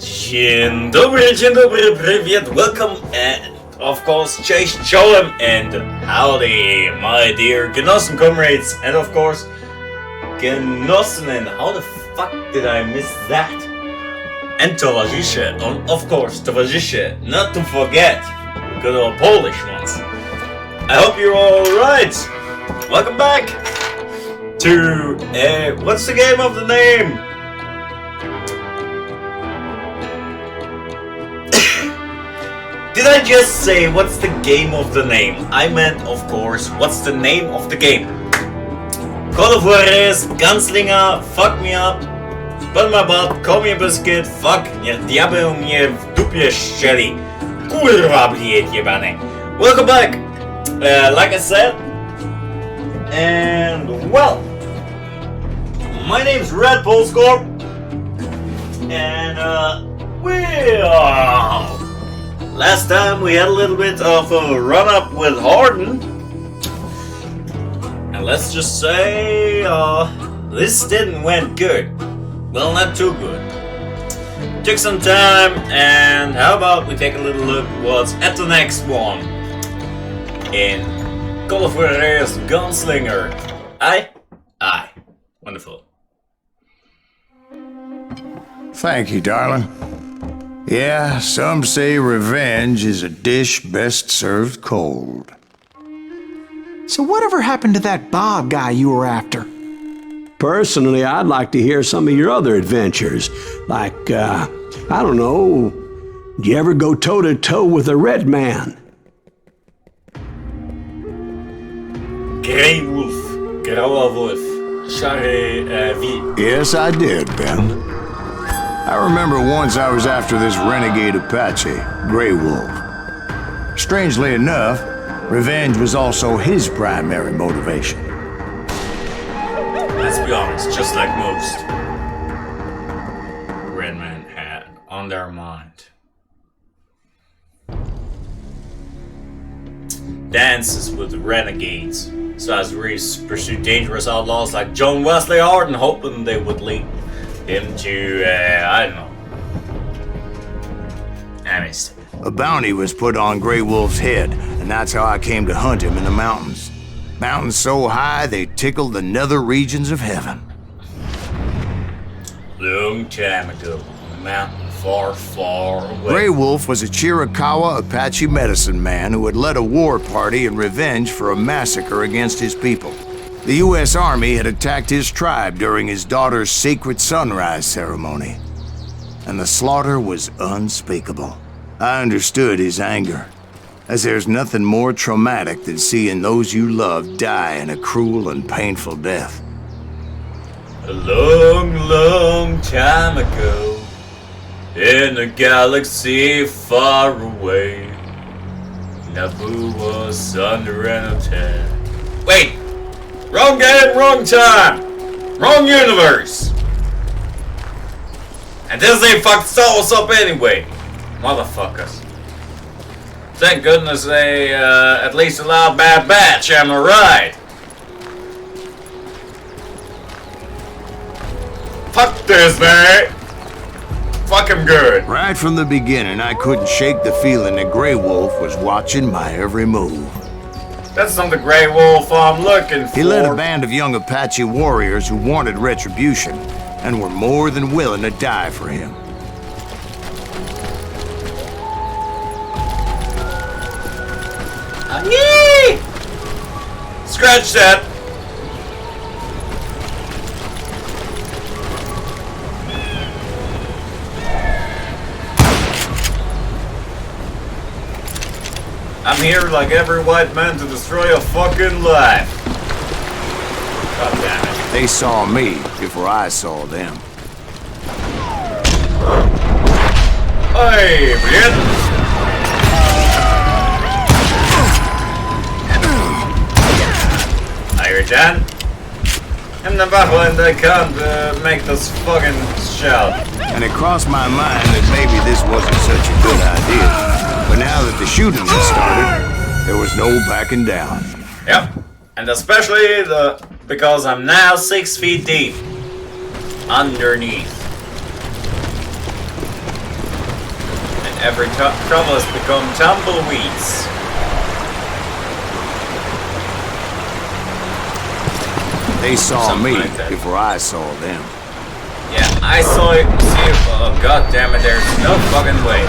Dzień dobry, привет, welcome, and of course, cześć, czołem, and howdy, my dear Genossen comrades, and of course, Genossinnen, how the fuck did I miss that? And towarzysze, of course, towarzysze, not to forget, good old Polish ones. I hope you're alright. Welcome back to, what's the game of the name? Did I just say what's the game of the name? I meant, of course, what's the name of the game? Call of Juarez, Gunslinger, fuck me up, spell my butt, call me a biscuit, fuck, niech diabeł mnie w dupie strzeli. Kurwa bliet jebane. Welcome back, like I said, and well, my name's Red Polscorp, and last time we had a little bit of a run-up with Harden. And let's just say, this didn't went good. Well, not too good. Took some time, and how about we take a little look what's at the next one. In Call of Juarez Gunslinger. Aye. Wonderful. Thank you, darling. Yeah, some say revenge is a dish best served cold. So whatever happened to that Bob guy you were after? Personally, I'd like to hear some of your other adventures. Like, I don't know, did you ever go toe-to-toe with a red man? Grey Wolf, Grauer Wolf, Charé, Yes, I did, Ben. I remember once I was after this renegade Apache, Grey Wolf. Strangely enough, revenge was also his primary motivation. Let's be honest, just like most red men had on their mind. Dances with renegades. Silas Greaves pursued dangerous outlaws like John Wesley Harden, hoping they would lead him to, I don't know. I missed it. A bounty was put on Grey Wolf's head, and that's how I came to hunt him in the mountains. Mountains so high they tickled the nether regions of heaven. Long time ago, on a mountain far, far away. Grey Wolf was a Chiricahua Apache medicine man who had led a war party in revenge for a massacre against his people. The U.S. Army had attacked his tribe during his daughter's sacred sunrise ceremony, and the slaughter was unspeakable. I understood his anger, as there's nothing more traumatic than seeing those you love die in a cruel and painful death. A long, long time ago, in a galaxy far away, Naboo was under an attack. Wait! Wrong game, wrong time! Wrong universe! And Disney fucked Star Wars up anyway! Motherfuckers. Thank goodness they at least allowed Bad Batch, am I right? Fuck Disney! Fuck him good. Right from the beginning, I couldn't shake the feeling that Grey Wolf was watching my every move. That's not the Grey Wolf I'm looking for. He led a band of young Apache warriors who wanted retribution and were more than willing to die for him. Yee! Scratch that. I'm here like every white man to destroy a fucking life. God damn it. They saw me before I saw them. Hey, блин! Are you done? I'm the battle and I can't make this fucking shout. And it crossed my mind that maybe this wasn't such a good idea. But now that the shooting had started, there was no backing down. Yep, and especially because I'm now 6 feet deep underneath. every trouble has become tumbleweeds. They saw Something me like that. before I saw them. Yeah, I saw it. See it. Oh, god damn it, there's no fucking way.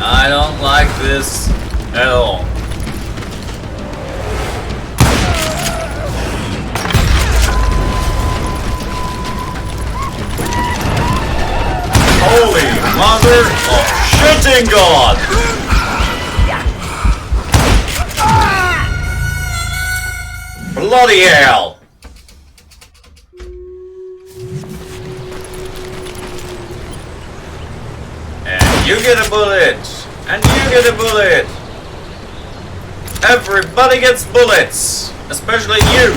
I don't like this at all. Holy mother of shooting god! Bloody hell! And you get a bullet! And you get a bullet! Everybody gets bullets! Especially you!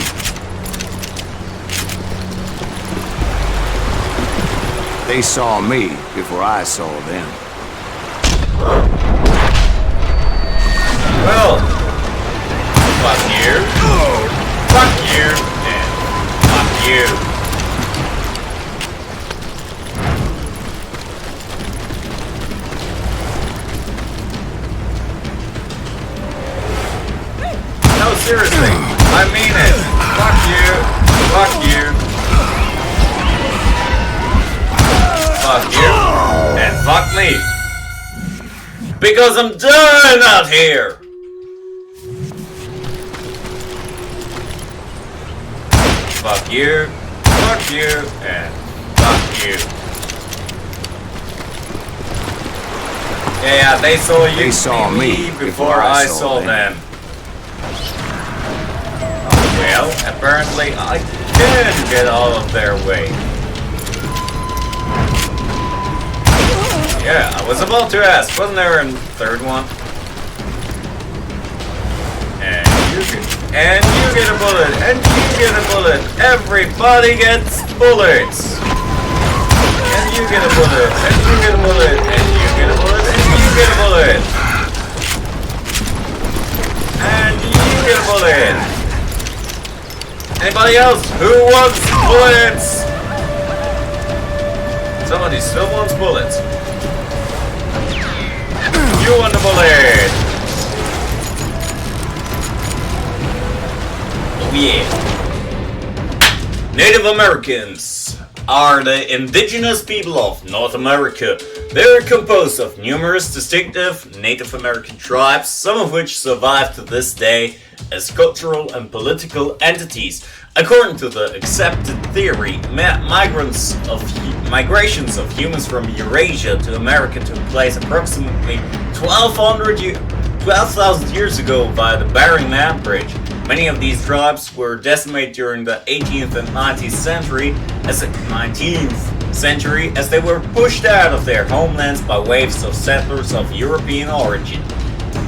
They saw me before I saw them. Well, fuck you. Fuck you. And fuck you. No, seriously. I mean it. Fuck you. Fuck you. Fuck you. And fuck me. Because I'm done out here. Fuck you, and fuck you. Yeah, they saw you. They saw me before I saw them. Well, apparently I can get out of their way. Yeah, I was about to ask, wasn't there a third one? And you get a bullet, and you get a bullet. Everybody gets bullets. And you get a bullet, and you get a bullet, and you get a bullet, and you get a bullet. And you get a bullet. Anybody else who wants bullets? Somebody still wants bullets. You want the bullet. Yeah. Native Americans are the indigenous people of North America. They are composed of numerous distinctive Native American tribes, some of which survive to this day as cultural and political entities. According to the accepted theory, migrations of humans from Eurasia to America took place approximately 12,000 years ago via the Bering Land Bridge. Many of these tribes were decimated during the 18th and 19th century as they were pushed out of their homelands by waves of settlers of European origin.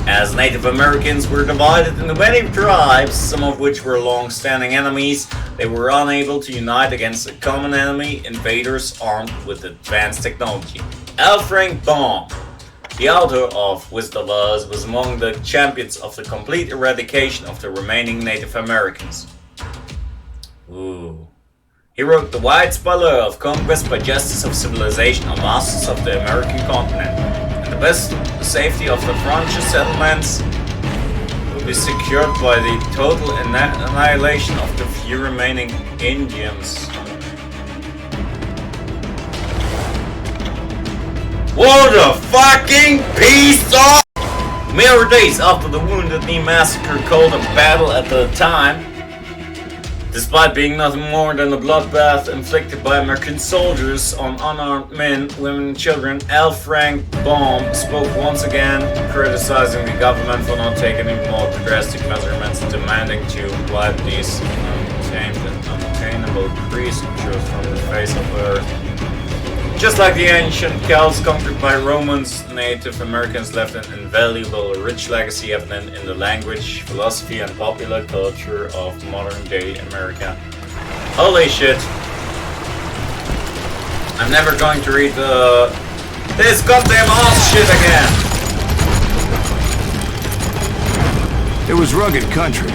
As Native Americans were divided into many tribes, some of which were long-standing enemies, they were unable to unite against a common enemy, invaders armed with advanced technology. L. Frank Baum, the author of Wizard of Oz, was among the champions of the complete eradication of the remaining Native Americans. Ooh. He wrote The White Spoiler of Conquest by Justice of Civilization on Masters of the American Continent. And the best safety of the frontier settlements will be secured by the total annihilation of the few remaining Indians. What a fucking piece of... Mere days after the Wounded Knee Massacre called a battle at the time, despite being nothing more than a bloodbath inflicted by American soldiers on unarmed men, women and children, L. Frank Baum spoke once again, criticizing the government for not taking any more drastic measurements, demanding to wipe these unobtainable creatures from the face of the earth. Just like the ancient Celts conquered by Romans, Native Americans left an invaluable, rich legacy evident in the language, philosophy, and popular culture of modern-day America. Holy shit! I'm never going to read this goddamn ass shit again! It was rugged country.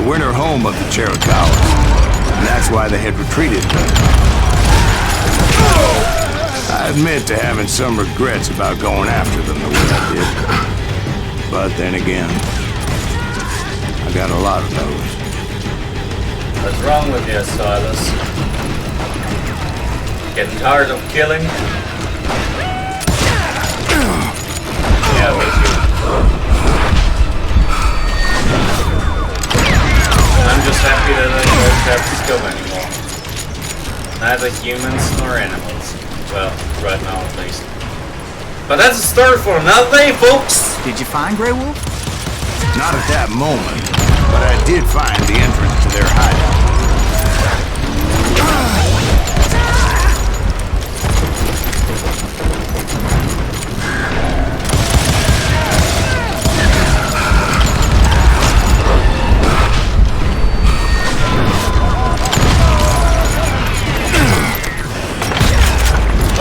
the winter home of the Chiricahuas, and that's why they had retreated. I admit to having some regrets about going after them the way I did. But then again, I got a lot of those. What's wrong with you, Silas? Getting tired of killing? Yeah, me too. I'm just happy that I don't have to kill anymore. Neither humans nor animals. Well, right now at least. But that's a story for another day, folks! Did you find Grey Wolf? Not at that moment, but I did find the entrance to their hideout.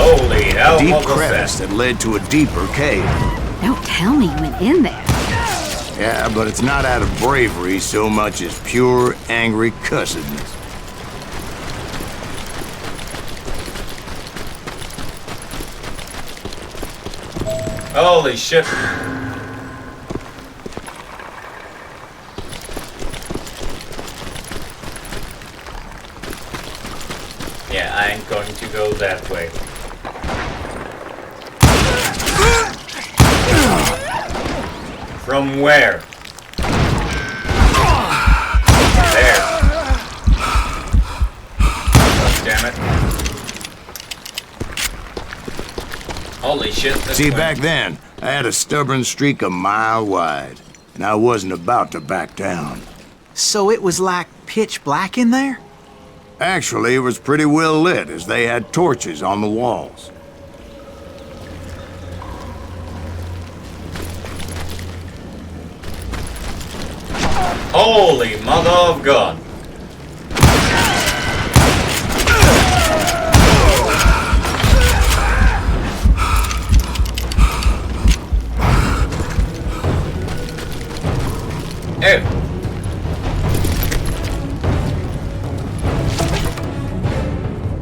Holy hell, Deep what was crevice that led to a deeper cave. Don't tell me you went in there. Yeah, but it's not out of bravery so much as pure, angry cussedness. Holy shit. Yeah, I ain't going to go that way. From where? There. God damn it. Holy shit, this See, way. back then, I had a stubborn streak a mile wide, and I wasn't about to back down. So it was like pitch black in there? Actually, it was pretty well lit, as they had torches on the walls. Holy mother of God. Ew.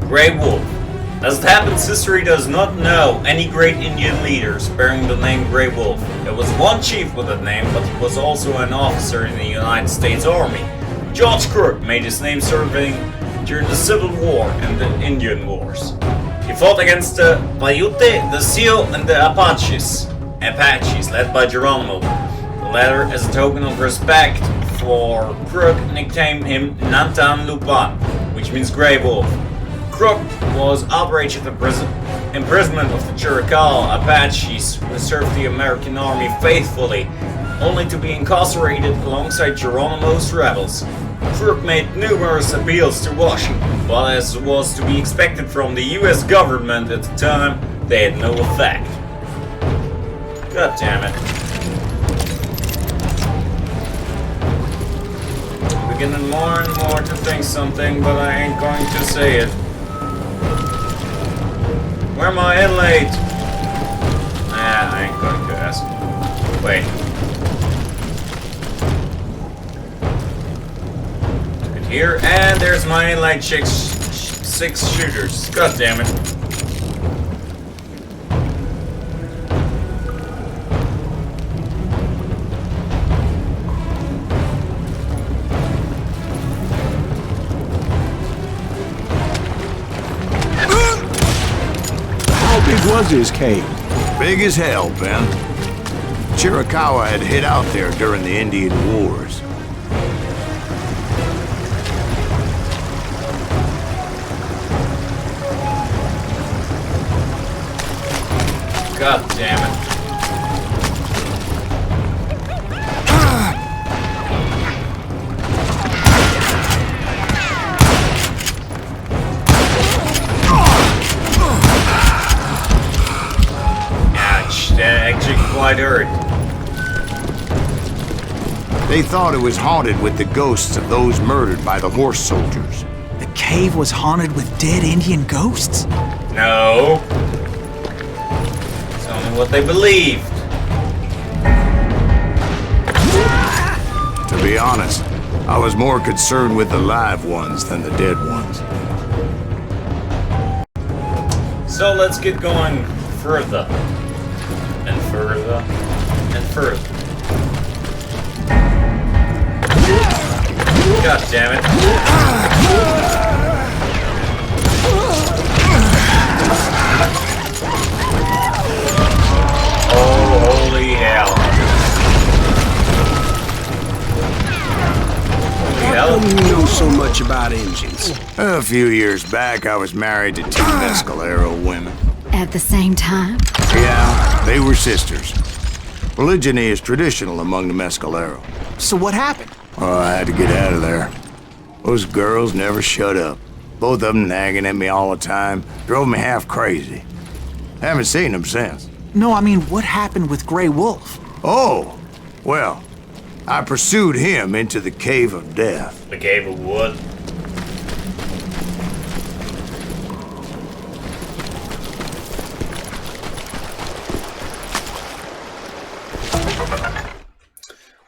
Grey Wolf. As it happens, history does not know any great Indian leaders bearing the name Grey Wolf. There was one chief with that name, but he was also an officer in the United States Army. George Crook made his name serving during the Civil War and the Indian Wars. He fought against the Paiute, the Sioux, and the Apaches, led by Geronimo. The latter, as a token of respect for Crook, nicknamed him Nantan Lupan, which means Grey Wolf. Crook was outraged at the imprisonment of the Chiricahua Apaches who served the American Army faithfully, only to be incarcerated alongside Geronimo's rebels. Crook made numerous appeals to Washington, but as was to be expected from the US government at the time, they had no effect. God damn it. Beginning more and more to think something, but I ain't going to say it. Where am I headlight? Nah, I ain't going to ask. Wait. Took it here, and there's my headlight six shooters. God damn it. How big was his cave? Big as hell, Ben. Chiricahua had hid out there during the Indian Wars. God damn it. Ouch, that actually quite hurt. They thought it was haunted with the ghosts of those murdered by the horse soldiers. The cave was haunted with dead Indian ghosts? No. It's only what they believed. To be honest, I was more concerned with the live ones than the dead ones. So let's get going further. And further. And further. God damn it. Oh, holy hell. How come you know so much about engines? A few years back, I was married to 2 Mescalero women. At the same time? Yeah, they were sisters. Polygyny is traditional among the Mescalero. So what happened? Oh, I had to get out of there. Those girls never shut up. Both of them nagging at me all the time. Drove me half crazy. Haven't seen them since. No, I mean, what happened with Grey Wolf? Oh, well, I pursued him into the Cave of Death. The Cave of Wood.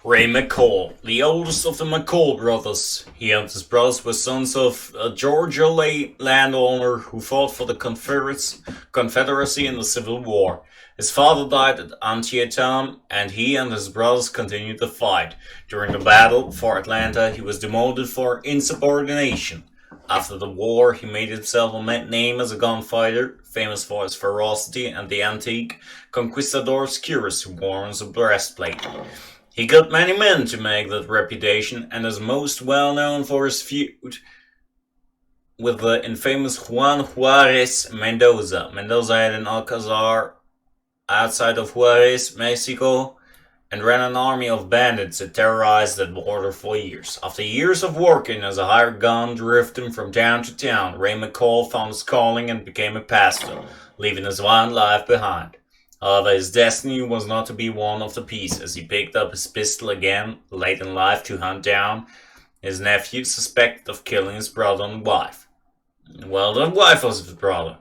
Ray McCall, the oldest of the McCall brothers. He and his brothers were sons of a Georgia landowner who fought for the Confederacy in the Civil War. His father died at Antietam, and he and his brothers continued the fight. During the battle for Atlanta, he was demoted for insubordination. After the war, he made himself a name as a gunfighter, famous for his ferocity and the antique conquistador's cuirass who wore on a breastplate. He got many men to make that reputation, and is most well known for his feud with the infamous Juan Juarez Mendoza. Mendoza had an alcazar outside of Juarez, Mexico, and ran an army of bandits that terrorized that border for years. After years of working as a hired gun drifting from town to town, Ray McCall found his calling and became a pastor, leaving his wild life behind. However, his destiny was not to be one of the peace, as he picked up his pistol again late in life to hunt down his nephew suspected of killing his brother and wife. Well, the wife was his brother.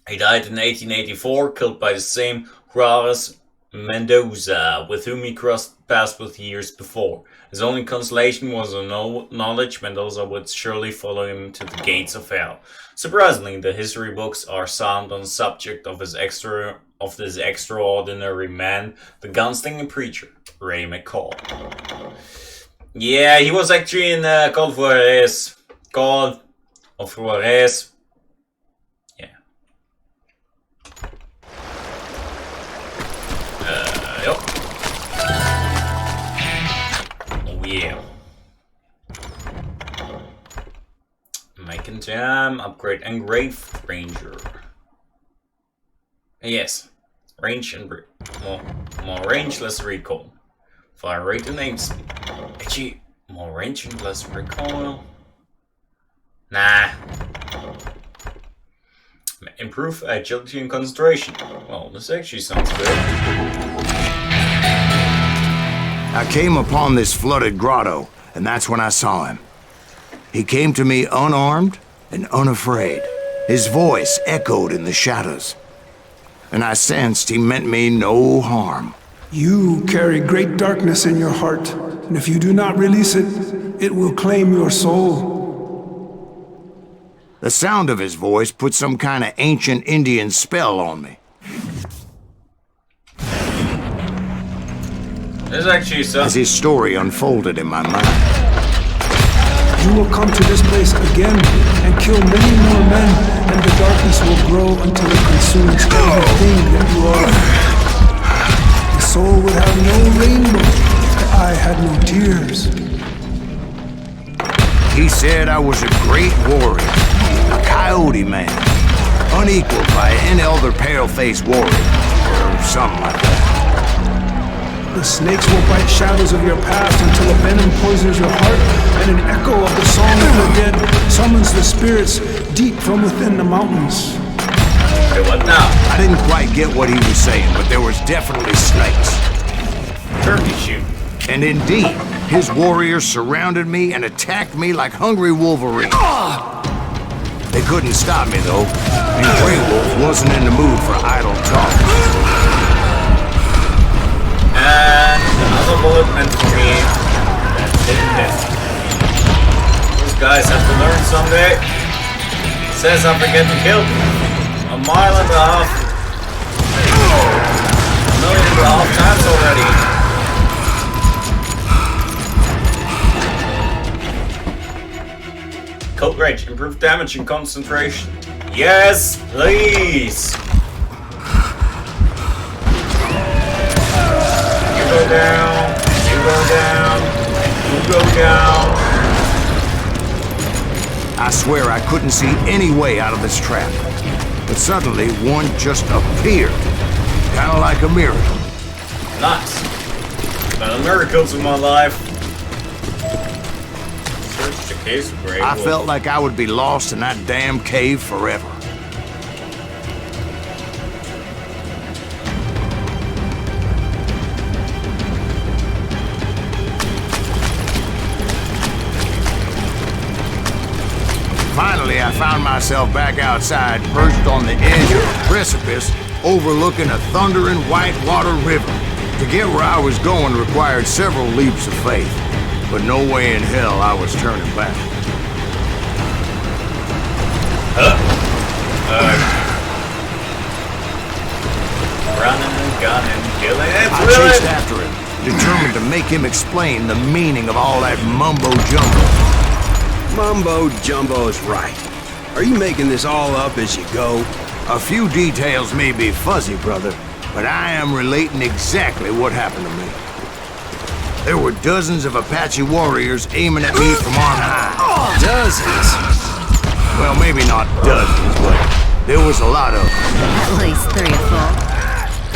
He died in 1884, killed by the same Juarez Mendoza, with whom he crossed paths with years before. His only consolation was the knowledge Mendoza would surely follow him to the gates of hell. Surprisingly, the history books are silent on the subject of this extraordinary man, the gunslinging preacher, Ray McCall. Yeah, he was actually in Call of Juarez. Yeah. Yep. Oh yeah. Making time, upgrade engraved ranger. Yes, range and more range, less recoil. Fire rate and aim speed. Actually, more range and less recoil. Nah. Improve agility and concentration. Well, this actually sounds good. I came upon this flooded grotto, and that's when I saw him. He came to me unarmed and unafraid. His voice echoed in the shadows, and I sensed he meant me no harm. You carry great darkness in your heart, and if you do not release it, it will claim your soul. The sound of his voice put some kind of ancient Indian spell on me. There's actually some... As his story unfolded in my mind. You will come to this place again and kill many more men, and the darkness will grow until it consumes everything that you are. The soul would have no rainbow if the eye had no tears. He said I was a great warrior, a coyote man, unequaled by any other pale-faced warrior, or something like that. The snakes will bite shadows of your past until a venom poisons your heart, and an echo of the song of the dead summons the spirits deep from within the mountains. Okay, what now? I didn't quite get what he was saying, but there was definitely snakes. Turkey shoot. And indeed, his warriors surrounded me and attacked me like hungry wolverines. They couldn't stop me, though, and Grey Wolf wasn't in the mood for idle talk. And another bullet meant for me that didn't miss. guys have to learn someday. Says after getting killed 1.5 miles. 1.5 million times already. Coat range, improved damage and concentration. Yes, please. You go down. You go down. You go down. I swear I couldn't see any way out of this trap. But suddenly, one just appeared. Kinda like a miracle. Nice. Been miracles in my life. Search the case of Grey I Wolf. felt like I would be lost in that damn cave forever. Finally, I found myself back outside, perched on the edge of a precipice, overlooking a thundering whitewater river. To get where I was going required several leaps of faith, but no way in hell I was turning back. Running and gunning, killing. It's I really... chased after him, determined to make him explain the meaning of all that mumbo-jumbo. Mumbo Jumbo's right. Are you making this all up as you go? A few details may be fuzzy, brother, but I am relating exactly what happened to me. There were dozens of Apache warriors aiming at me from on high. Dozens? Well, maybe not dozens, but there was a lot of them. At least 3 or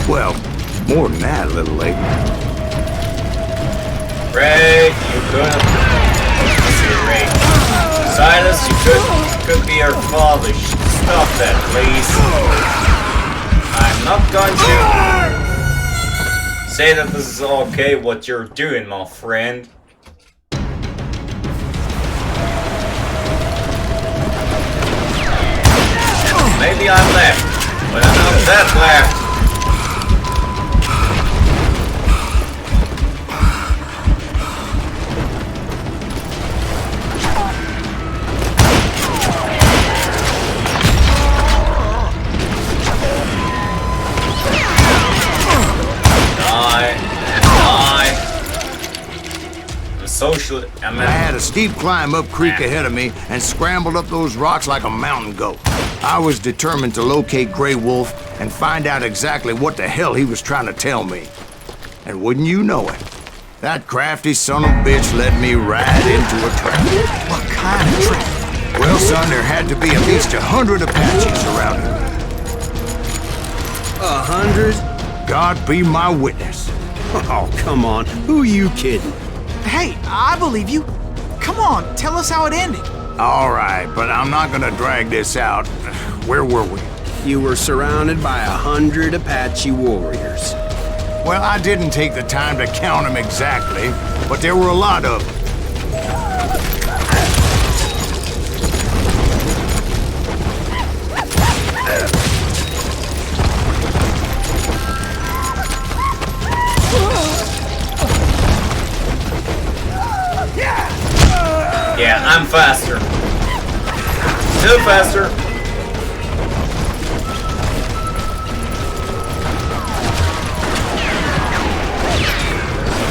4. Well, more than that, little lady. Ray, you could Ray. Silas, you could be our father. Stop that, please. I'm not going to say that this is okay what you're doing, my friend. Maybe I'm left, but I'm not that left. I had a steep climb up creek ahead of me and scrambled up those rocks like a mountain goat. I was determined to locate Grey Wolf and find out exactly what the hell he was trying to tell me. And wouldn't you know it, that crafty son of a bitch led me right into a trap. What kind of trap? Well, son, there had to be at least 100 Apaches around here. 100? God be my witness. Oh, come on. Who are you kidding? Hey, I believe you. Come on, tell us how it ended. All right, but I'm not gonna drag this out. Where were we? You were surrounded by 100 Apache warriors. Well, I didn't take the time to count them exactly, but there were a lot of them. Yeah, I'm faster. Still faster.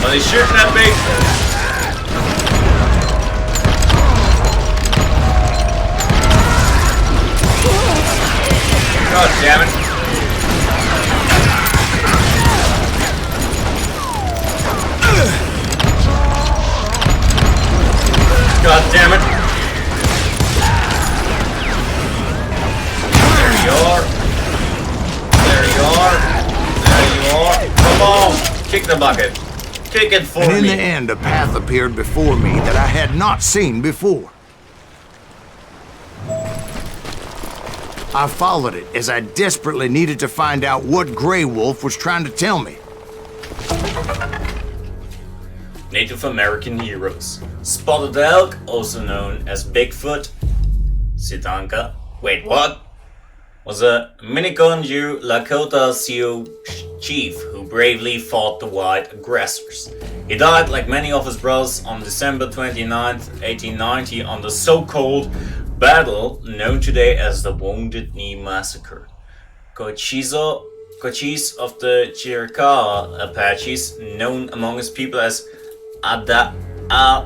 Somebody's shooting at me. God damn it. God damn it. There you are. There you are. There you are. Come on. Kick the bucket. Kick it for And in me. the end, a path appeared before me that I had not seen before. I followed it as I desperately needed to find out what Grey Wolf was trying to tell me. Native American heroes. Spotted elk, also known as Bigfoot, Sitanka, wait, what? Was a Miniconjou Lakota Sioux chief who who bravely fought the white aggressors. He died, like many of his brothers, on December 29, 1890 on the so-called battle known today as the Wounded Knee Massacre. Cochise of the Chiricahua Apaches, known among his people as Adatlichi,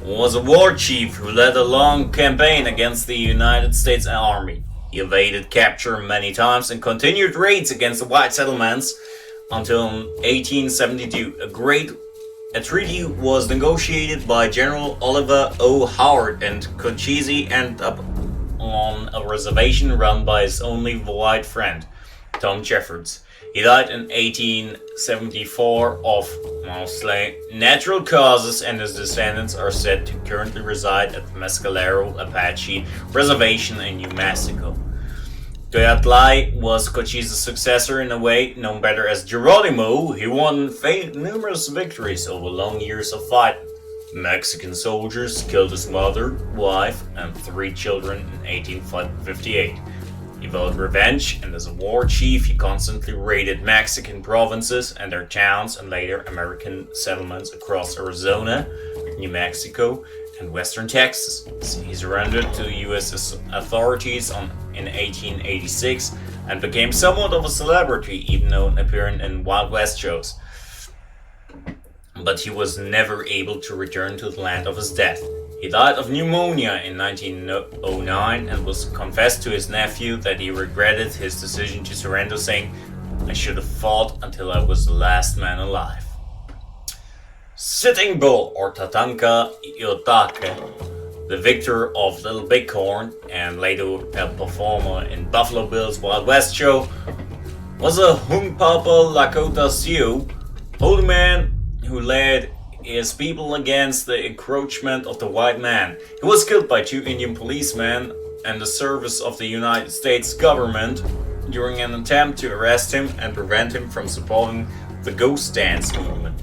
was a war chief who led a long campaign against the United States Army. He evaded capture many times and continued raids against the white settlements until 1872. A treaty was negotiated by General Oliver O. Howard, and Cochise ended up on a reservation run by his only white friend, Tom Jeffords. He died in 1874 of mostly natural causes, and his descendants are said to currently reside at the Mescalero Apache Reservation in New Mexico. Toyatlai was Cochise's successor in a way, known better as Geronimo. He won numerous victories over long years of fighting. Mexican soldiers killed his mother, wife, and 3 children in 1858. He vowed revenge, and as a war chief, he constantly raided Mexican provinces and their towns, and later American settlements across Arizona, New Mexico, and western Texas. He surrendered to U.S. authorities in 1886 and became somewhat of a celebrity, even though appearing in Wild West shows. But he was never able to return to the land of his death. He died of pneumonia in 1909 and was confessed to his nephew that he regretted his decision to surrender, saying, "I should have fought until I was the last man alive." Sitting Bull, or Tatanka Yotake, the victor of Little Bighorn and later a performer in Buffalo Bill's Wild West show, was a Hunkpapa Lakota Sioux, holy man who led his people against the encroachment of the white man. He was killed by 2 Indian policemen and the service of the United States government during an attempt to arrest him and prevent him from supporting the Ghost Dance movement.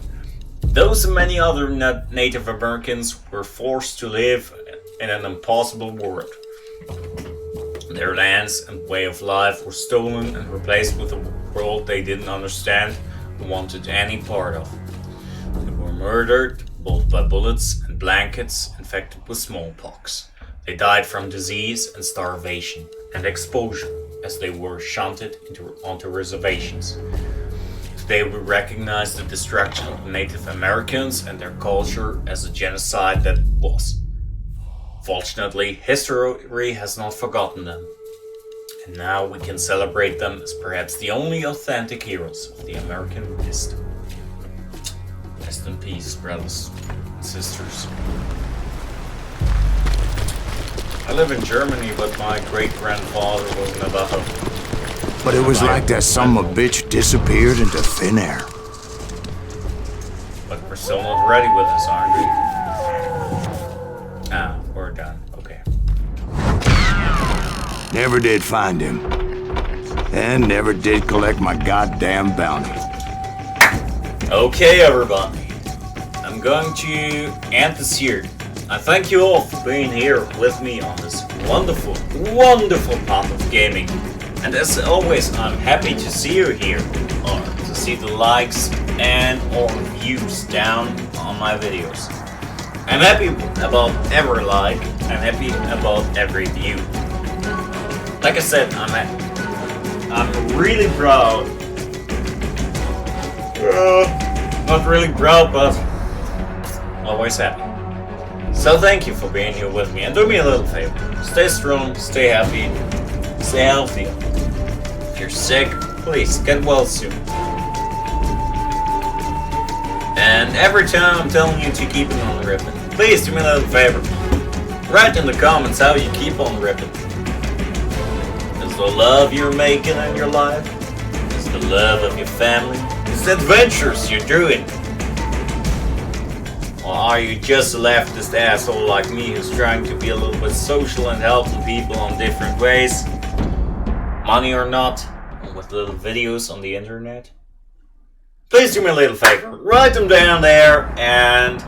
Those and many other Native Americans were forced to live in an impossible world. Their lands and way of life were stolen and replaced with a world they didn't understand or wanted any part of. They were murdered, both by bullets and blankets infected with smallpox. They died from disease and starvation and exposure as they were shunted onto reservations. Today we recognize the destruction of Native Americans and their culture as a genocide that was. Fortunately, history has not forgotten them, and now we can celebrate them as perhaps the only authentic heroes of the American West. Rest in peace, brothers and sisters. I live in Germany, but my great-grandfather was a Navajo. But it was like that son of a bitch disappeared into thin air. But we're still not ready with this, aren't we? Ah, we're done. Okay. Never did find him. And never did collect my goddamn bounty. Okay, everybody. I'm going to end this here. I thank you all for being here with me on this wonderful, wonderful path of gaming. And as always, I'm happy to see you here, or to see the likes and or views down on my videos. I'm happy about every like, I'm happy about every view. Like I said, I'm really proud. Not really proud, but always happy. So thank you for being here with me, and do me a little favor. Stay strong, stay happy, stay healthy. If you're sick, please get well soon. And every time I'm telling you to keep it on the ribbon, please do me a little favor. Write in the comments how you keep on ripping. Is the love you're making in your life? Is the love of your family? Is the adventures you're doing? Or are you just a leftist asshole like me who's trying to be a little bit social and helping people on different ways? Money or not, with little videos on the internet? Please do me a little favor, write them down there, and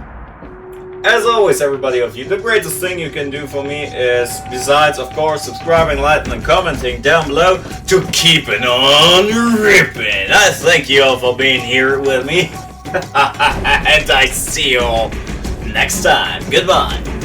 as always, everybody of you, the greatest thing you can do for me is, besides, of course, subscribing, liking, and commenting down below, to keep it on ripping. I thank you all for being here with me. And I see you all next time. Goodbye.